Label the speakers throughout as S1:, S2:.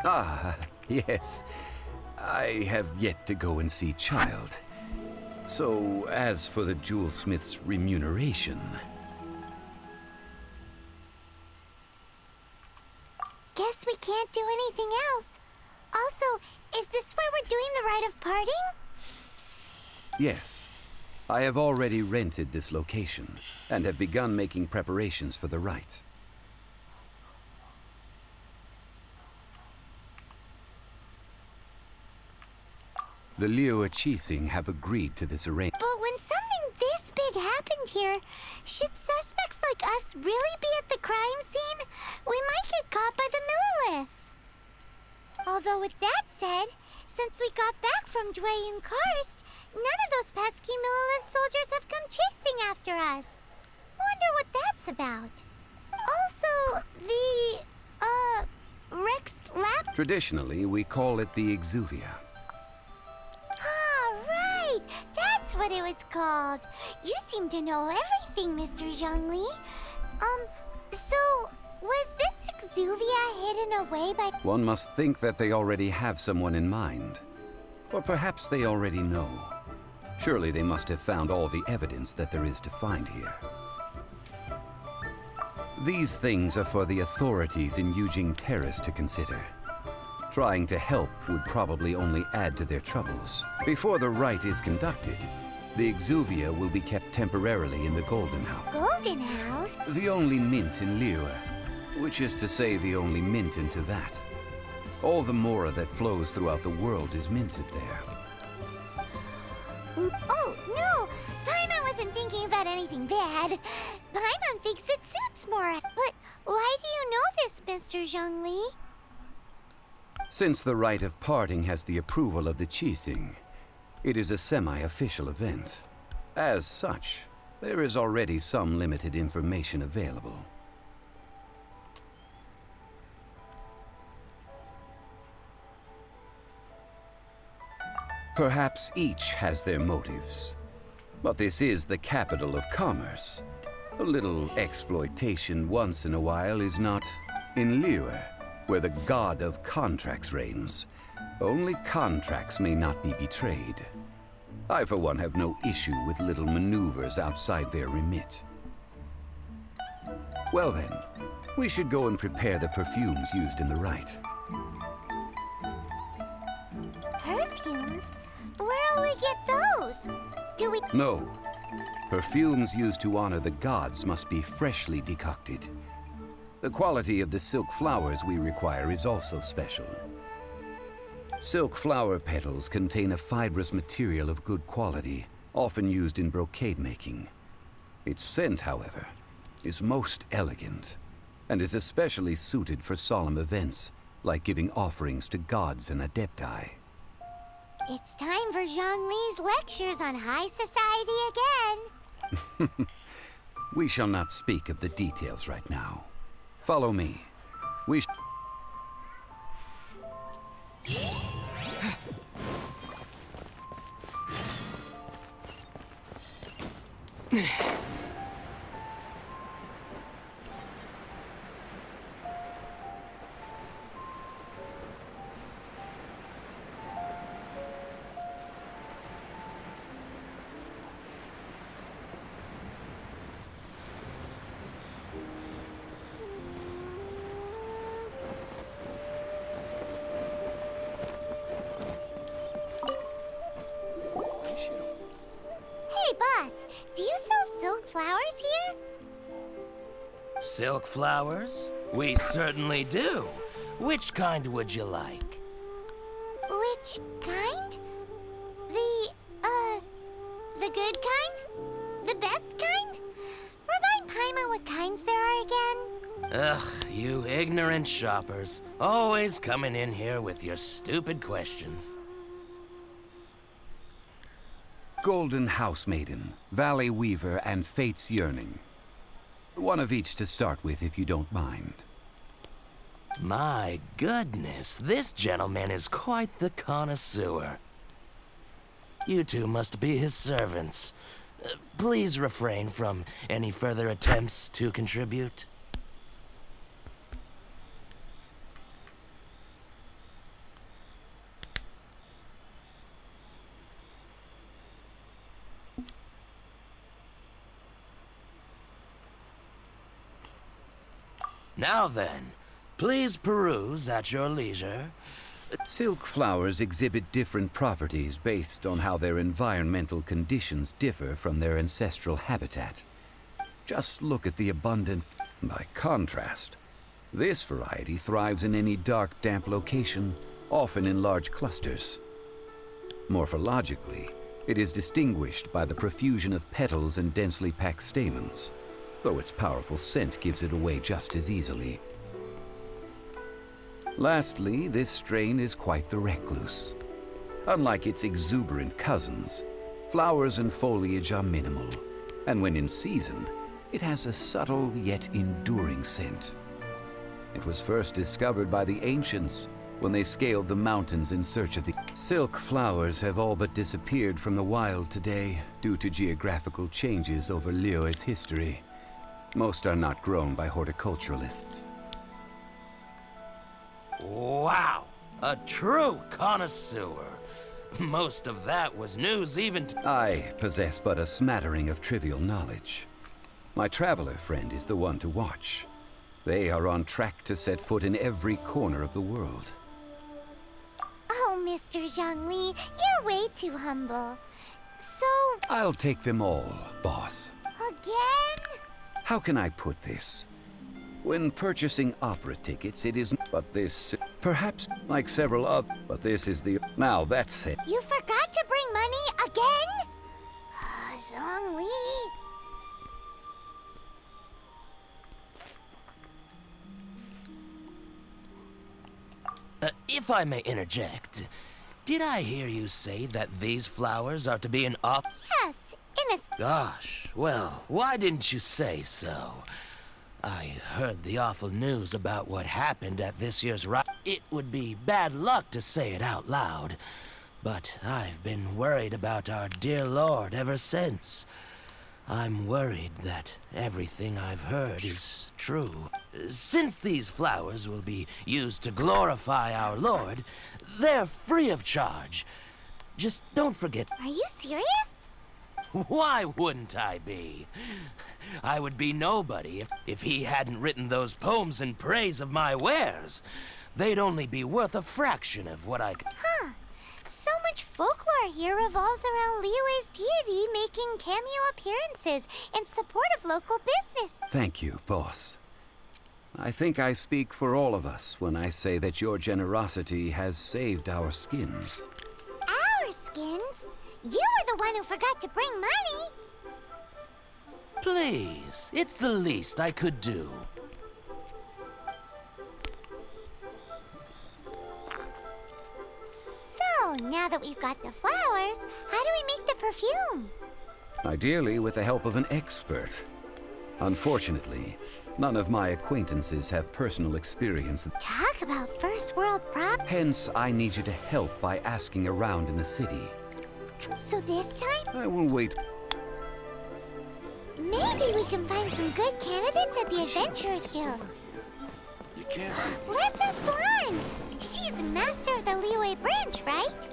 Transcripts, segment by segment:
S1: Ah, yes. I have yet to go and see Child. So, as for the jewelsmith's remuneration...
S2: Guess we can't do anything else. Also, is this where we're doing the rite of parting?
S1: Yes. I have already rented this location, and have begun making preparations for the rite. The Liu Qixing have agreed to this arrangement.
S2: But when something this big happened here, should suspects like us really be at the crime scene? We might get caught by the Millilith. Although with that said, since we got back from Dwayne Karst, none of those pesky Millilith soldiers have come chasing after us. Wonder what that's about. Also, the, Rex Lab...
S1: Traditionally, we call it the Exuvia.
S2: Ah, right! That's what it was called. You seem to know everything, Mr. Zhongli. So, was this Exuvia hidden away by...
S1: One must think that they already have someone in mind. Or perhaps they already know. Surely they must have found all the evidence that there is to find here. These things are for the authorities in Yujing Terrace to consider. Trying to help would probably only add to their troubles. Before the rite is conducted, the Exuvia will be kept temporarily in the Golden House.
S2: Golden House?
S1: The only mint in Liyue, which is to say the only mint in Teyvat. All the mora that flows throughout the world is minted there.
S2: Oh, no! Paimon wasn't thinking about anything bad. Paimon thinks it suits Mora. But why do you know this, Mr. Zhongli?
S1: Since the rite of parting has the approval of the Qixing, it is a semi-official event. As such, there is already some limited information available. Perhaps each has their motives. But this is the capital of commerce. A little exploitation once in a while is not... In Liyue, where the god of contracts reigns, only contracts may not be betrayed. I, for one, have no issue with little maneuvers outside their remit. Well then, we should go and prepare the perfumes used in the rite.
S2: Perfumes? Where'll we get those? Do we...
S1: No. Perfumes used to honor the gods must be freshly decocted. The quality of the silk flowers we require is also special. Silk flower petals contain a fibrous material of good quality, often used in brocade making. Its scent, however, is most elegant, and is especially suited for solemn events, like giving offerings to gods and adepti.
S2: It's time for Zhongli's lectures on high society again.
S1: We shall not speak of the details right now. Follow me. We
S2: Hey, boss, do you sell silk flowers here?
S3: Silk flowers? We certainly do. Which kind would you like?
S2: Which kind? The good kind? The best kind? Remind Paimon what kinds there are again?
S3: Ugh, you ignorant shoppers. Always coming in here with your stupid questions.
S1: Golden House Maiden, Valley Weaver, and Fate's Yearning. One of each to start with, if you don't mind.
S3: My goodness, this gentleman is quite the connoisseur. You two must be his servants. Please refrain from any further attempts to contribute. Now then, please peruse at your leisure.
S1: Silk flowers exhibit different properties based on how their environmental conditions differ from their ancestral habitat. Just look at the abundant... By contrast, this variety thrives in any dark, damp location, often in large clusters. Morphologically, it is distinguished by the profusion of petals and densely packed stamens, though its powerful scent gives it away just as easily. Lastly, this strain is quite the recluse. Unlike its exuberant cousins, flowers and foliage are minimal, and when in season, it has a subtle yet enduring scent. It was first discovered by the ancients when they scaled the mountains in search of the... Silk flowers have all but disappeared from the wild today due to geographical changes over Liyue's history. Most are not grown by horticulturalists.
S3: Wow! A true connoisseur. Most of that was news even to...
S1: I possess but a smattering of trivial knowledge. My traveler friend is the one to watch. They are on track to set foot in every corner of the world.
S2: Oh, Mr. Zhongli, you're way too humble. So...
S1: I'll take them all, boss.
S2: Again?
S1: How can I put this? When purchasing opera tickets, it isn't... But this... Perhaps like several other... But this is the... Now, that's it.
S2: You forgot to bring money again? Zhongli...
S3: If I may interject, did I hear you say that these flowers are to be an op...
S2: Yes, in a...
S3: Gosh, well, why didn't you say so? I heard the awful news about what happened at this year's It would be bad luck to say it out loud, but I've been worried about our dear Lord ever since. I'm worried that everything I've heard is true. Since these flowers will be used to glorify our Lord, they're free of charge. Just don't forget...
S2: Are you serious?
S3: Why wouldn't I be? I would be nobody if he hadn't written those poems in praise of my wares. They'd only be worth a fraction of what I...
S2: Huh. So much folklore here revolves around Liyue's deity making cameo appearances in support of local business.
S1: Thank you, boss. I think I speak for all of us when I say that your generosity has saved our skins.
S2: Our skins? You were the one who forgot to bring money.
S3: Please, it's the least I could do.
S2: So, now that we've got the flowers, how do we make the perfume?
S1: Ideally with the help of an expert. Unfortunately, none of my acquaintances have personal experience.
S2: Talk about first world problems.
S1: Hence, I need you to help by asking around in the city.
S2: So this time,
S1: I will wait.
S2: maybe we can find some good candidates at the Adventurers Guild.
S3: You can't...
S2: Let's ask Lan. She's master of the Liyue branch, right?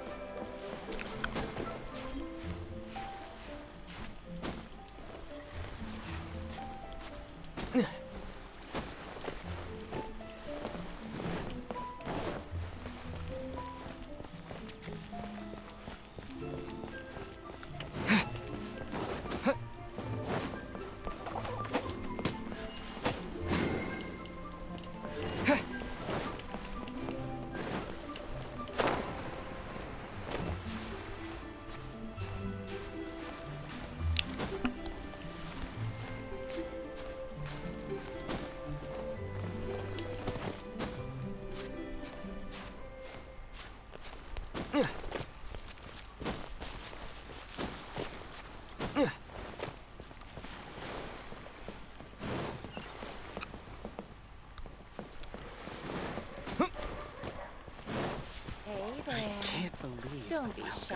S4: Don't be shy.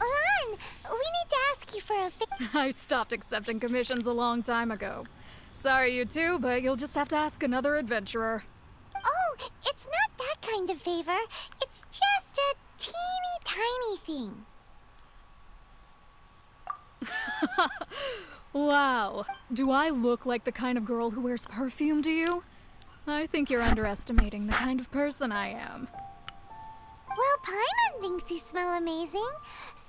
S2: Lan, we need to ask you for a favor.
S4: I stopped accepting commissions a long time ago. Sorry, you two, but you'll just have to ask another adventurer.
S2: Oh, it's not that kind of favor. It's just a teeny tiny thing.
S4: Wow. Do I look like the kind of girl who wears perfume to you? I think you're underestimating the kind of person I am.
S2: Well, Paimon thinks you smell amazing.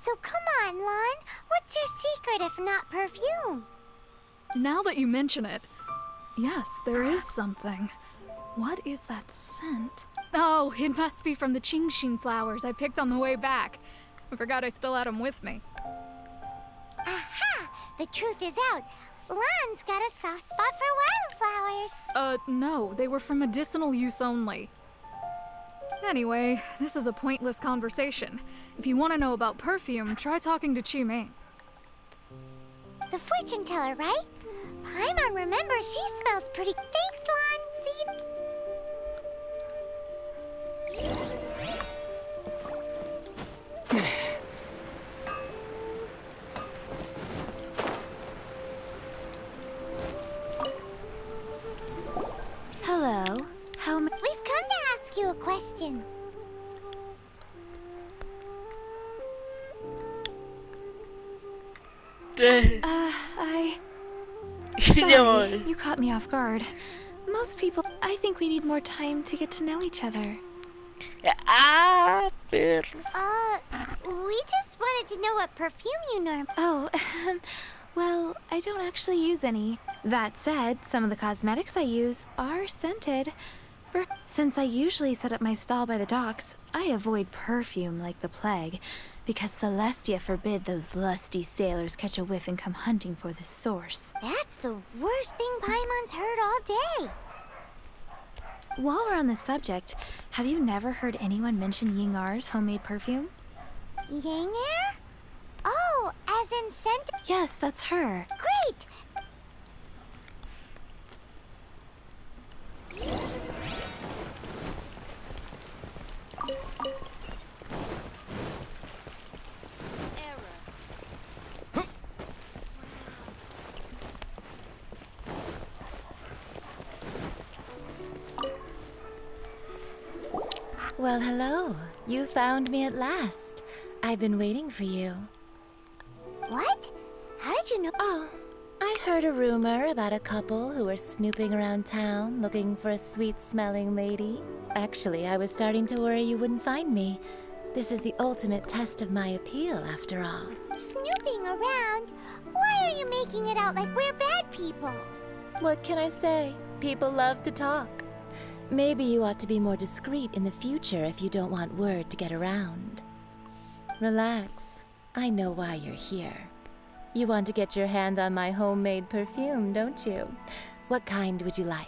S2: So come on, Lon. What's your secret if not perfume?
S4: Now that you mention it, yes, there is something. What is that scent? Oh, it must be from the Genshin flowers I picked on the way back. I forgot I still had them with me.
S2: Aha! The truth is out. Lon's got a soft spot for wildflowers.
S4: No, they were for medicinal use only. Anyway, this is a pointless conversation. If you want to know about perfume, try talking to Chi-Ming.
S2: The fortune teller, right? Paimon remembers she smells pretty. Thanks, Lon. See you.
S5: Hello.
S2: We've come to ask you a question.
S5: Sorry, you caught me off guard. Most people, I think we need more time to get to know each other.
S2: We just wanted to know what perfume you normally.
S5: Oh, well, I don't actually use any. That said, some of the cosmetics I use are scented. Since I usually set up my stall by the docks, I avoid perfume like the plague, because Celestia forbid those lusty sailors catch a whiff and come hunting for the source.
S2: That's the worst thing Paimon's heard all day.
S5: While we're on the subject, have you never heard anyone mention Yingar's homemade perfume?
S2: Yanger? Oh, as in scent?
S5: Yes, that's her.
S2: Great!
S6: Well, hello. You found me at last. I've been waiting for you.
S2: What? How did you know?
S6: Oh, I heard a rumor about a couple who were snooping around town looking for a sweet-smelling lady. Actually, I was starting to worry you wouldn't find me. This is the ultimate test of my appeal, after all.
S2: Snooping around? Why are you making it out like we're bad people?
S6: What can I say? People love to talk. Maybe you ought to be more discreet in the future if you don't want word to get around. Relax. I know why you're here. You want to get your hand on my homemade perfume, don't you? What kind would you like?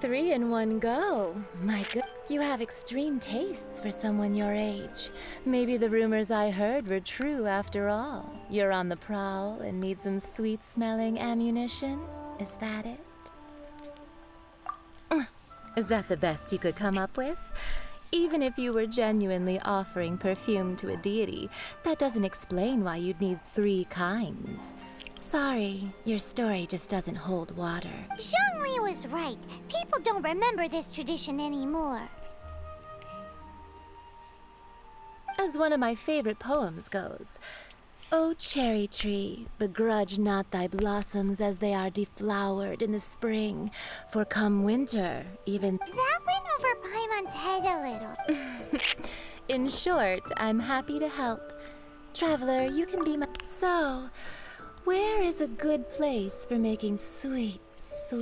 S6: 3 in one go. My good. You have extreme tastes for someone your age. Maybe the rumors I heard were true after all. You're on the prowl and need some sweet-smelling ammunition? Is that it? Is that the best you could come up with? Even if you were genuinely offering perfume to a deity, that doesn't explain why you'd need 3 kinds. Sorry, your story just doesn't hold water.
S2: Zhongli was right. People don't remember this tradition anymore.
S6: As one of my favorite poems goes, O cherry tree, begrudge not thy blossoms as they are deflowered in the spring, for come winter, even...
S2: That went over Paimon's head a little.
S6: In short, I'm happy to help. Traveler, you can be my... So, where is a good place for making sweet, sweet...